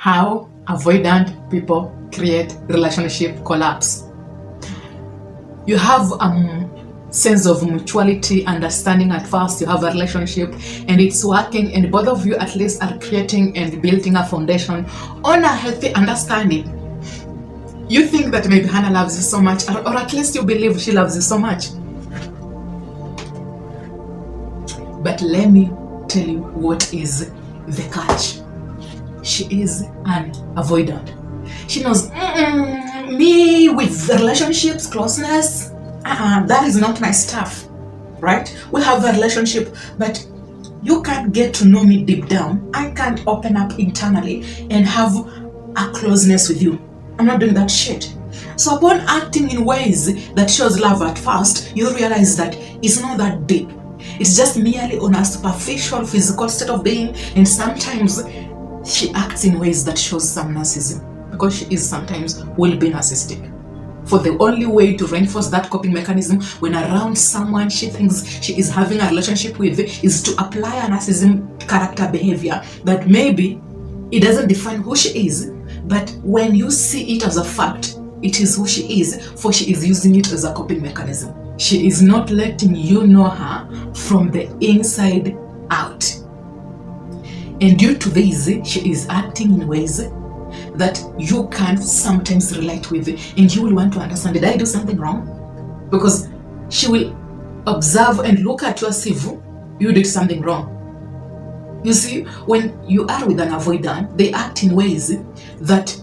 How avoidant people create relationship collapse. You have sense of mutuality, understanding at first, you have a relationship and it's working, and both of you at least are creating and building a foundation on a healthy understanding. You think that maybe Hannah loves you so much, or at least you believe she loves you so much. But let me tell you what is the catch. She is an avoidant. She knows, me with relationships, closeness, that is not my stuff, right? We have a relationship, but you can't get to know me deep down. I can't open up internally and have a closeness with you. I'm not doing that shit. So upon acting in ways that shows love at first, you realize that it's not that deep. It's just merely on a superficial physical state of being, and sometimes she acts in ways that shows some narcissism, because she is sometimes will be narcissistic. For the only way to reinforce that coping mechanism when around someone she thinks she is having a relationship with is to apply a narcissism character behavior that maybe it doesn't define who she is, but when you see it as a fact, it is who she is, for she is using it as a coping mechanism. She is not letting you know her from the inside out. And due to this, she is acting in ways that you can sometimes relate with, and you will want to understand, did I do something wrong? Because she will observe and look at you as if you did something wrong. You see, when you are with an avoidant, they act in ways that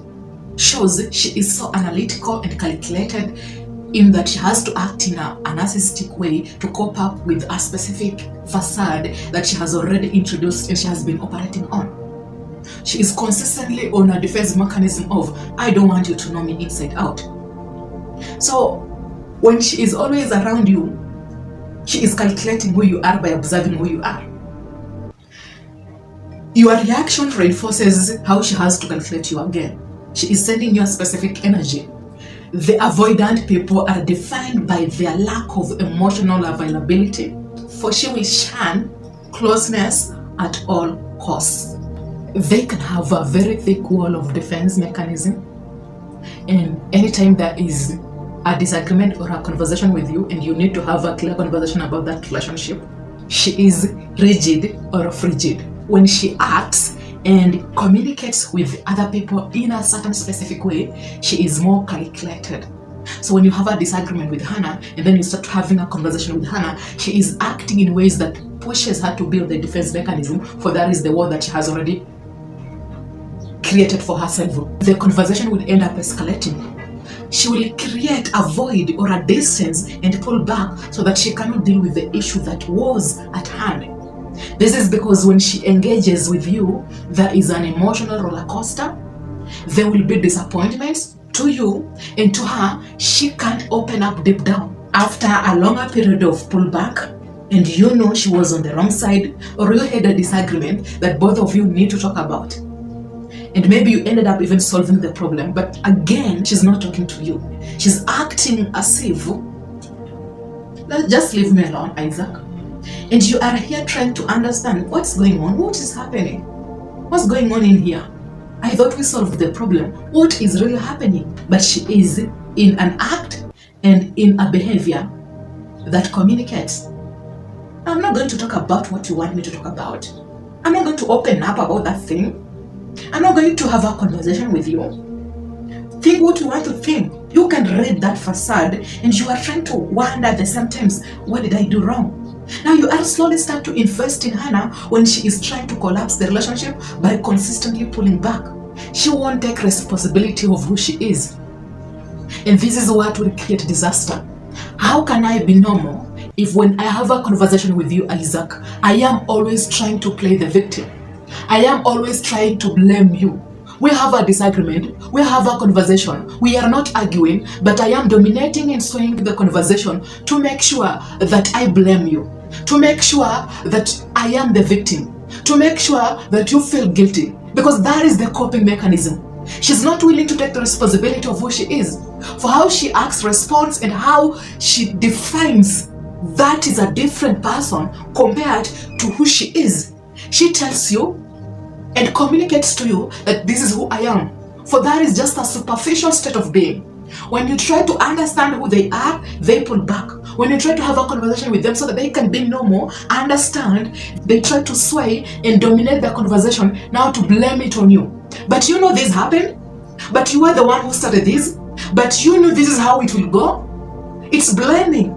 shows she is so analytical and calculated, in that she has to act in a narcissistic way to cope up with a specific facade that she has already introduced and she has been operating on. She is consistently on a defense mechanism of, I don't want you to know me inside out. So when she is always around you, she is calculating who you are by observing who you are. Your reaction reinforces how she has to calculate you again. She is sending you a specific energy. The avoidant people are defined by their lack of emotional availability, for she will shun closeness at all costs. They can have a very thick wall of defense mechanism, and anytime there is a disagreement or a conversation with you and you need to have a clear conversation about that relationship, she is rigid or frigid. When she acts and communicates with other people in a certain specific way, she is more calculated. So when you have a disagreement with Hannah and then you start having a conversation with Hannah, she is acting in ways that pushes her to build the defense mechanism, for that is the wall that she has already created for herself. The conversation will end up escalating. She will create a void or a distance and pull back so that she cannot deal with the issue that was at hand. This is because when she engages with you, there is an emotional roller coaster. There will be disappointments to you, and to her, she can't open up deep down. After a longer period of pullback, and you know she was on the wrong side, or you had a disagreement that both of you need to talk about, and maybe you ended up even solving the problem, but again, she's not talking to you. She's acting as if, just leave me alone, Isaac. And you are here trying to understand what's going on, what is happening, what's going on in here. I thought we solved the problem. What is really happening? But she is in an act and in a behavior that communicates. I'm not going to talk about what you want me to talk about. I'm not going to open up about that thing. I'm not going to have a conversation with you. Think what you want to think. You can read that facade and you are trying to wonder at the same time, what did I do wrong? Now you are slowly start to invest in Hannah when she is trying to collapse the relationship by consistently pulling back. She won't take responsibility of who she is. And this is what will create disaster. How can I be normal if when I have a conversation with you, Isaac, I am always trying to play the victim? I am always trying to blame you. We have a disagreement, we have a conversation, we are not arguing, but I am dominating and swaying the conversation to make sure that I blame you, to make sure that I am the victim, to make sure that you feel guilty, because that is the coping mechanism. She's not willing to take the responsibility of who she is, for how she acts, responds, and how she defines. That is a different person compared to who she is. She tells you and communicates to you that this is who I am. For that is just a superficial state of being. When you try to understand who they are, they pull back. When you try to have a conversation with them so that they can be normal, understand, they try to sway and dominate the conversation now to blame it on you. But you know this happened. But you are the one who started this. But you know this is how it will go. It's blaming.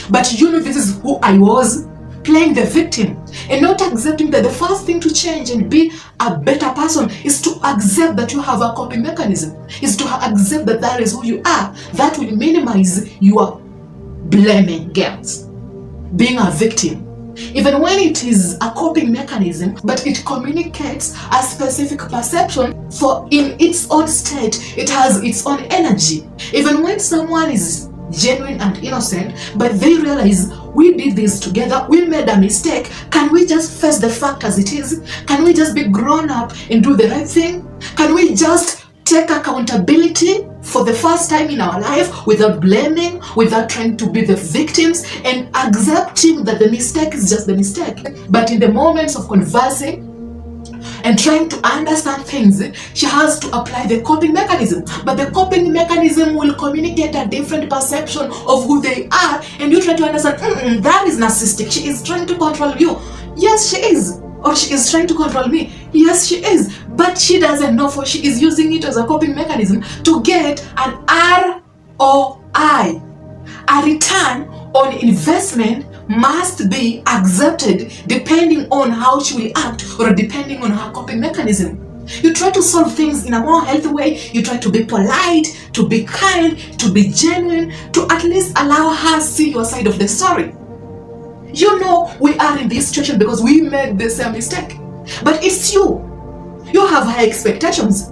But you know this is who I was, playing the victim and not accepting that the first thing to change and be a better person is to accept that you have a coping mechanism, is to accept that that is who you are. That will minimize your blaming games, being a victim. Even when it is a coping mechanism, but it communicates a specific perception, for in its own state, it has its own energy. Even when someone is genuine and innocent, but they realize we did this together, we made a mistake, can we just face the fact as it is? Can we just be grown up and do the right thing? Can we just take accountability for the first time in our life without blaming, without trying to be the victims, and accepting that the mistake is just the mistake? But in the moments of conversing and trying to understand things, she has to apply the coping mechanism. But the coping mechanism will communicate a different perception of who they are, and you try to understand, that is narcissistic. She is trying to control you. Yes, she is. Or she is trying to control me. Yes, she is. But she doesn't know, for she is using it as a coping mechanism to get an ROI. A return on investment must be accepted depending on how she will act or depending on her coping mechanism. You try to solve things in a more healthy way. You try to be polite, to be kind, to be genuine, to at least allow her see your side of the story. You know we are in this situation because we made the same mistake. But it's you. You have high expectations.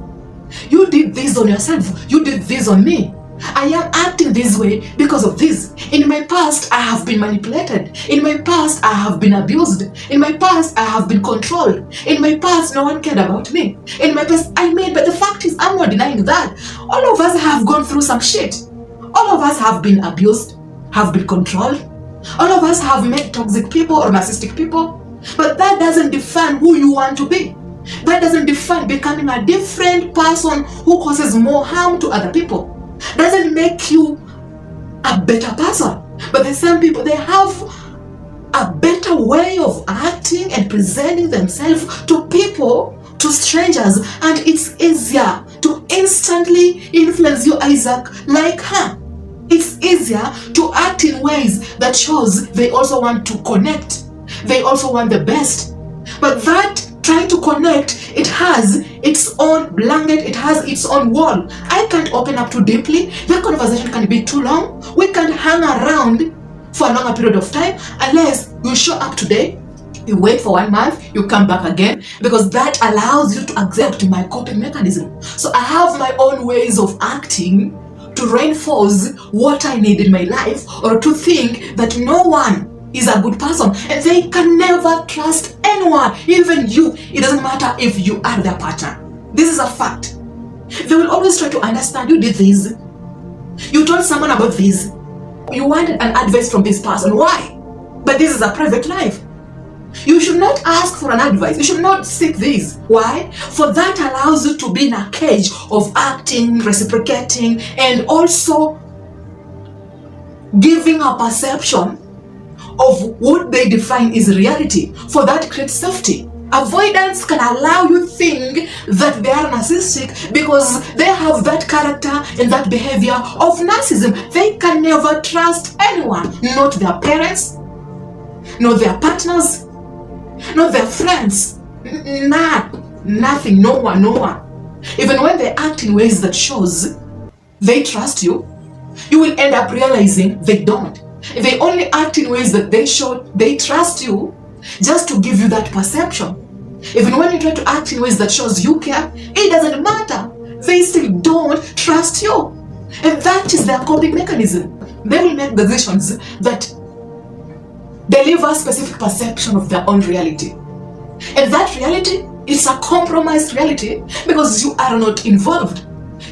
You did this on yourself. You did this on me. I am acting this way because of this. In my past, I have been manipulated. In my past, I have been abused. In my past, I have been controlled. In my past, no one cared about me. In my past, I made, but the fact is, I'm not denying that. All of us have gone through some shit. All of us have been abused, have been controlled. All of us have met toxic people or narcissistic people. But that doesn't define who you want to be. That doesn't define becoming a different person who causes more harm to other people. Doesn't make you a better person. But the same people, they have a better way of acting and presenting themselves to people, to strangers, and it's easier to instantly influence you, Isaac, like her. It's easier to act in ways that shows they also want to connect. They also want the best. But that trying to connect, it has its own blanket, it has its own wall. I can't open up too deeply. The conversation can be too long. We can't hang around for a longer period of time unless you show up today, you wait for 1 month, you come back again, because that allows you to accept my coping mechanism. So I have my own ways of acting to reinforce what I need in my life, or to think that no one is a good person, and they can never trust anyone, even you. It doesn't matter if you are their partner. This is a fact. They will always try to understand. You did this. You told someone about this. You wanted an advice from this person. Why? But this is a private life. You should not ask for an advice. You should not seek this. Why? For that allows you to be in a cage of acting, reciprocating, and also giving a perception of what they define is reality. For that creates safety. Avoidance can allow you to think that they are narcissistic because they have that character and that behavior of narcissism. They can never trust anyone, not their parents, not their partners, not their friends, nothing, no one. Even when they act in ways that shows they trust you, you will end up realizing they don't. They only act in ways that they show they trust you just to give you that perception. Even when you try to act in ways that shows you care, it doesn't matter. They still don't trust you. And that is their coping mechanism. They will make decisions that deliver a specific perception of their own reality. And that reality is a compromised reality because you are not involved.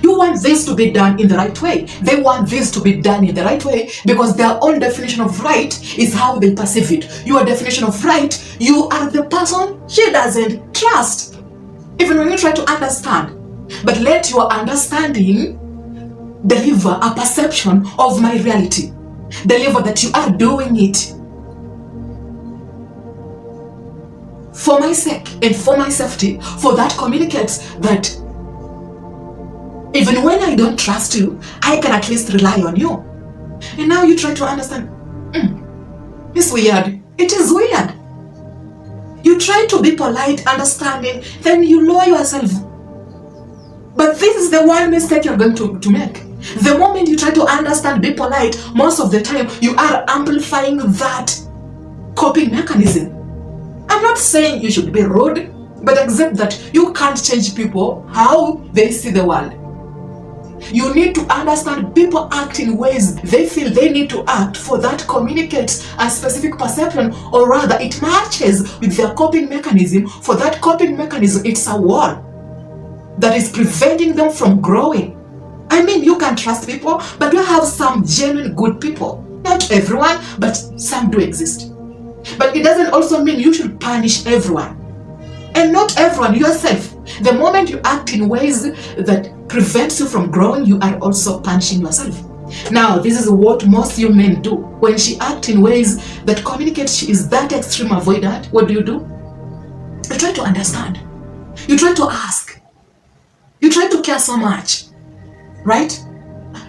You want this to be done in the right way. They want this to be done in the right way because their own definition of right is how they perceive it. Your definition of right, you are the person she doesn't trust. Even when you try to understand, but let your understanding deliver a perception of my reality. Deliver that you are doing it for my sake and for my safety, for that communicates that even when I don't trust you, I can at least rely on you. And now you try to understand, it's weird. It is weird. You try to be polite, understanding, then you lower yourself. But this is the one mistake you're going to make. The moment you try to understand, be polite, most of the time you are amplifying that coping mechanism. I'm not saying you should be rude, but accept that you can't change people how they see the world. You need to understand people act in ways they feel they need to act, for that communicates a specific perception, or rather it matches with their coping mechanism. For that coping mechanism, it's a wall that is preventing them from growing. I mean, you can trust people, but you have some genuine good people. Not everyone, but some do exist. But it doesn't also mean you should punish everyone. And not everyone, yourself. The moment you act in ways that prevents you from growing, you are also punishing yourself. Now, this is what most you men do. When she acts in ways that communicate she is that extreme avoidant, what do? You try to understand. You try to ask. You try to care so much, right?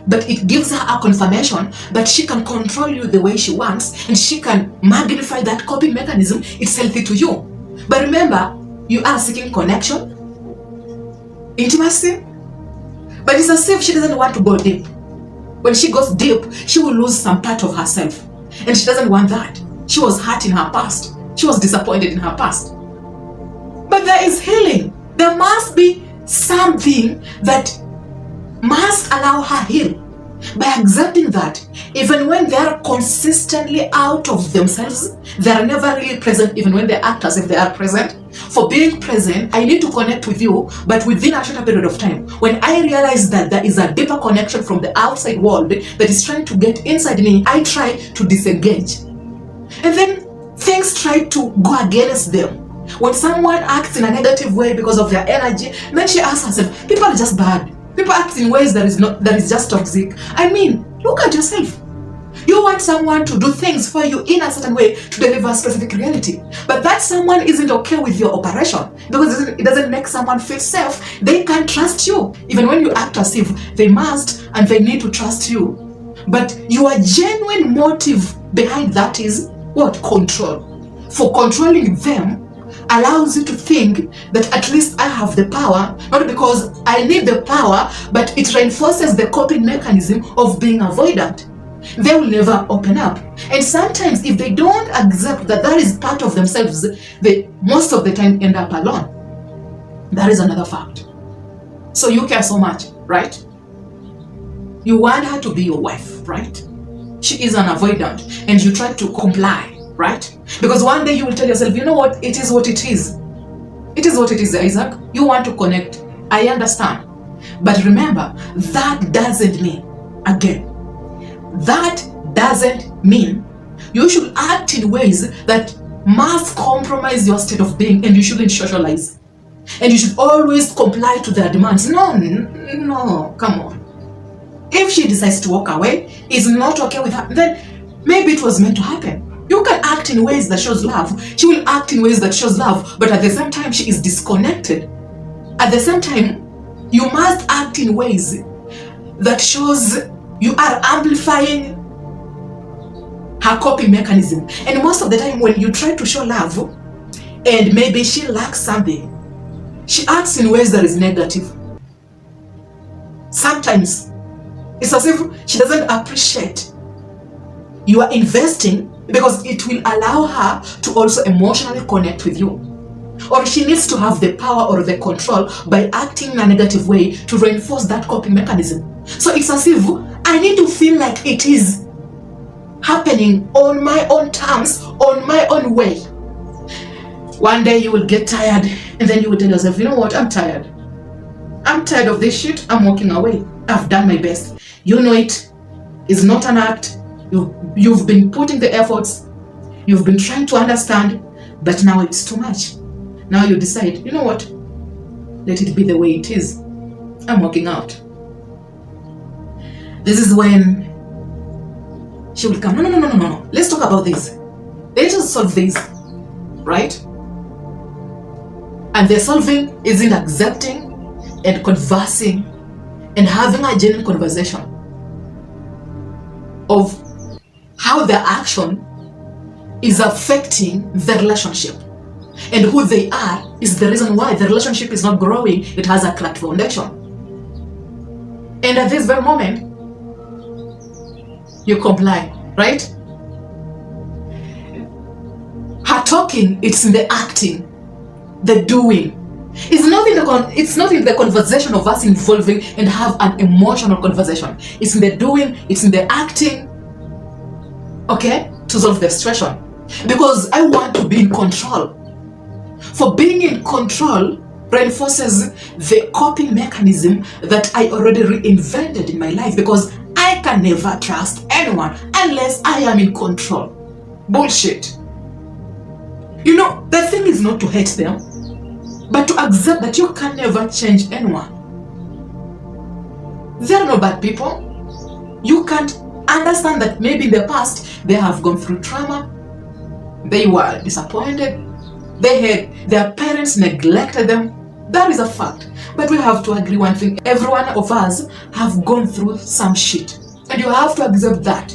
But it gives her a confirmation that she can control you the way she wants, and she can magnify that coping mechanism. It's healthy to you. But remember, you are seeking connection, intimacy, but it's as if she doesn't want to go deep. When she goes deep, she will lose some part of herself, and she doesn't want that. She was hurt in her past. She was disappointed in her past. But there is healing. There must be something that must allow her heal. By accepting that, even when they are consistently out of themselves, they are never really present. Even when they act as if they are present, for being present, I need to connect with you, but within a shorter period of time. When I realize that there is a deeper connection from the outside world that is trying to get inside me, I try to disengage. And then things try to go against them. When someone acts in a negative way because of their energy, then she asks herself, people are just bad. People act in ways that is just toxic. I mean, look at yourself. You want someone to do things for you in a certain way to deliver a specific reality. But that someone isn't okay with your operation because it doesn't make someone feel safe. They can't trust you. Even when you act as if they must and they need to trust you. But your genuine motive behind that is what? Control. For controlling them allows you to think that at least I have the power, not because I need the power, but it reinforces the coping mechanism of being avoidant. They will never open up. And sometimes if they don't accept that that is part of themselves, they most of the time end up alone. That is another fact. So you care so much, right? You want her to be your wife, right? She is an avoidant and you try to comply, right? Because one day you will tell yourself, you know what, it is what it is. It is what it is, Isaac. You want to connect. I understand. But remember, that doesn't mean, again, that doesn't mean you should act in ways that must compromise your state of being, and you shouldn't socialize. And you should always comply to their demands. No, come on. If she decides to walk away, is not okay with her, then maybe it was meant to happen. You can act in ways that shows love. She will act in ways that shows love, but at the same time, she is disconnected. At the same time, you must act in ways that shows you are amplifying her coping mechanism. And most of the time, when you try to show love, and maybe she lacks something, she acts in ways that is negative. Sometimes, it's as if she doesn't appreciate you are investing, because it will allow her to also emotionally connect with you. Or she needs to have the power or the control by acting in a negative way to reinforce that coping mechanism. So it's as if I need to feel like it is happening on my own terms, on my own way. One day you will get tired and then you will tell yourself, you know what, I'm tired. I'm tired of this shit. I'm walking away. I've done my best. You know it is not an act. You've been putting the efforts. You've been trying to understand, but now it's too much. Now you decide, you know what? let it be the way it is. I'm walking out. This is when she will come. No. Let's talk about this. Let us solve this, right? And the solving isn't accepting and conversing and having a genuine conversation of how the action is affecting the relationship, and who they are is the reason why the relationship is not growing. It has a cracked foundation. And at this very moment, you comply, right? Her talking, it's in the acting, the doing. It's not in the conversation of us involving and have an emotional conversation. It's in the doing, it's in the acting, okay, to solve the situation. Because I want to be in control. For being in control reinforces the coping mechanism that I already reinvented in my life, because I can never trust anyone unless I am in control. Bullshit. You know, the thing is not to hate them, but to accept that you can never change anyone. They are no bad people. You can't understand that maybe in the past they have gone through trauma, they were disappointed, their parents neglected them. That is a fact. But we have to agree one thing: every one of us have gone through some shit, and you have to accept that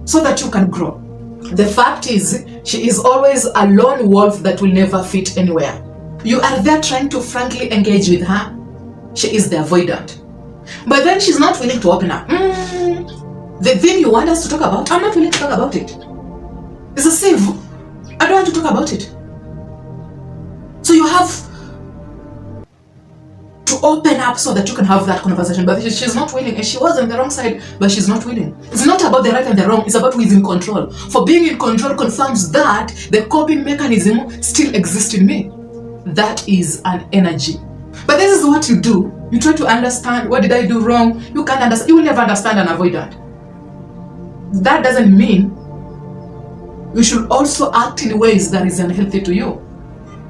so that you can grow. The fact is, she is always a lone wolf that will never fit anywhere. You are there trying to frankly engage with her. She is the avoidant. But then she's not willing to open up. The thing you want us to talk about, I'm not willing to talk about it. It's a save. I don't want to talk about it. So you have to open up so that you can have that conversation. But she's not willing, and she was on the wrong side, but she's not willing. It's not about the right and the wrong, it's about who is in control. For being in control confirms that the coping mechanism still exists in me. That is an energy. But this is what you do. You try to understand, what did I do wrong? You can't understand. You will never understand an avoidant. That doesn't mean you should also act in ways that is unhealthy to you.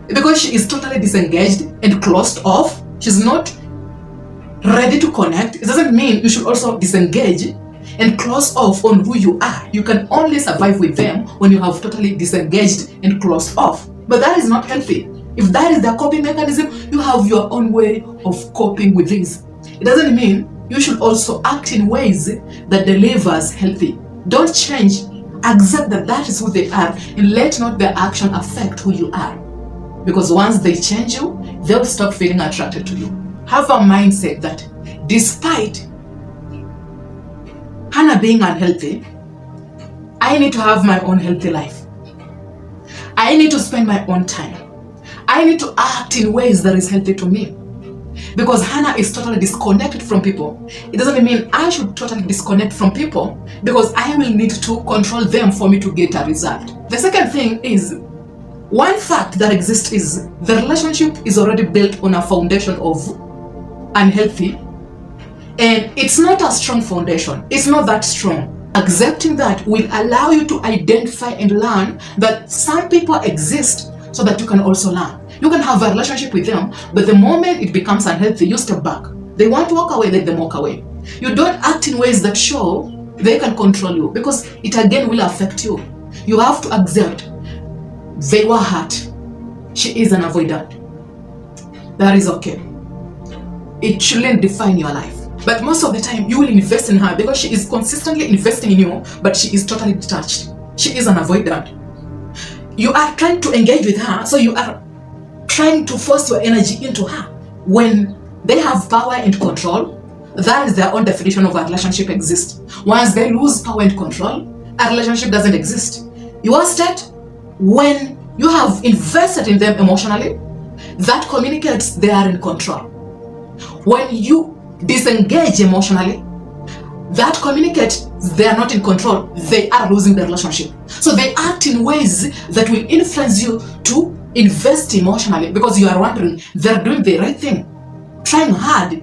Because she is totally disengaged and closed off, she's not ready to connect, it doesn't mean you should also disengage and close off on who you are. You can only survive with them when you have totally disengaged and closed off. But that is not healthy. If that is the coping mechanism, you have your own way of coping with this. It doesn't mean you should also act in ways that delivers healthy. Don't change. Accept that that is who they are, and let not their action affect who you are. Because once they change you, they'll stop feeling attracted to you. Have a mindset that despite Hannah being unhealthy, I need to have my own healthy life. I need to spend my own time. I need to act in ways that is healthy to me. Because Hannah is totally disconnected from people. It doesn't mean I should totally disconnect from people, because I will need to control them for me to get a result. The second thing is, one fact that exists is the relationship is already built on a foundation of unhealthy, and it's not a strong foundation. It's not that strong. Accepting that will allow you to identify and learn that some people exist so that you can also learn. You can have a relationship with them, but the moment it becomes unhealthy, you step back. They want to walk away, let them walk away. You don't act in ways that show they can control you, because it again will affect you. You have to accept they were hurt. She is an avoidant. That is okay. It shouldn't define your life. But most of the time, you will invest in her because she is consistently investing in you, but she is totally detached. She is an avoidant. You are trying to engage with her, so you are trying to force your energy into her. When they have power and control, that is their own definition of a relationship exists. Once they lose power and control, a relationship doesn't exist. Your state, when you have invested in them emotionally, that communicates they are in control. When you disengage emotionally, that communicates they are not in control, they are losing the relationship. So they act in ways that will influence you to invest emotionally, because you are wondering, they're doing the right thing, trying hard.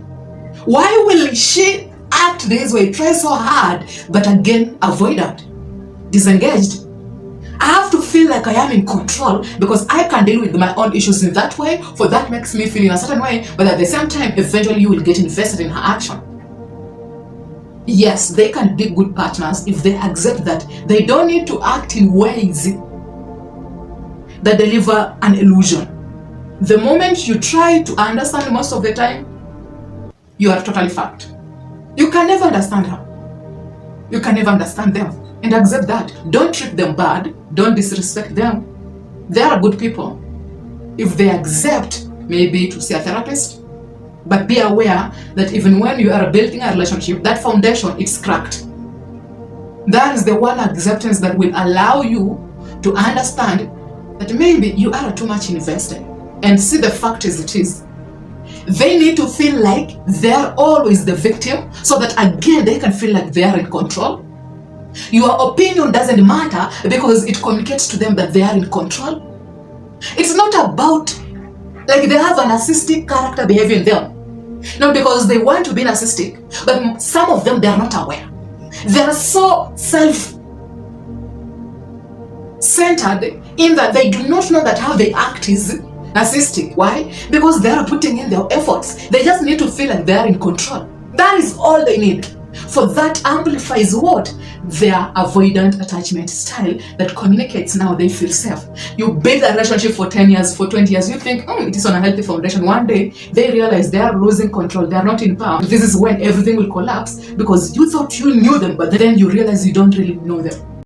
Why will she act this way, try so hard, but again avoidant, disengaged? I have to feel like I am in control because I can deal with my own issues in that way, for that makes me feel in a certain way, but at the same time, eventually you will get invested in her action. Yes, they can be good partners if they accept that they don't need to act in ways that deliver an illusion. The moment you try to understand, most of the time, you are totally fucked. You can never understand her. You can never understand them. And accept that. Don't treat them bad. Don't disrespect them. They are good people. If they accept, maybe to see a therapist. But be aware that even when you are building a relationship, that foundation is cracked. That is the one acceptance that will allow you to understand that maybe you are too much invested. And see the fact as it is. They need to feel like they're always the victim, so that again they can feel like they are in control. Your opinion doesn't matter because it communicates to them that they are in control. It's not about like they have a narcissistic character behavior in them. Not because they want to be narcissistic, but some of them, they are not aware. They are so self-centered in that they do not know that how they act is narcissistic. Why? Because they are putting in their efforts. They just need to feel like they are in control. That is all they need. For that amplifies what? Their avoidant attachment style that communicates now they feel safe. You build a relationship for 10 years, for 20 years, you think, it is on a healthy foundation. One day, they realize they are losing control, they are not in power. This is when everything will collapse because you thought you knew them, but then you realize you don't really know them.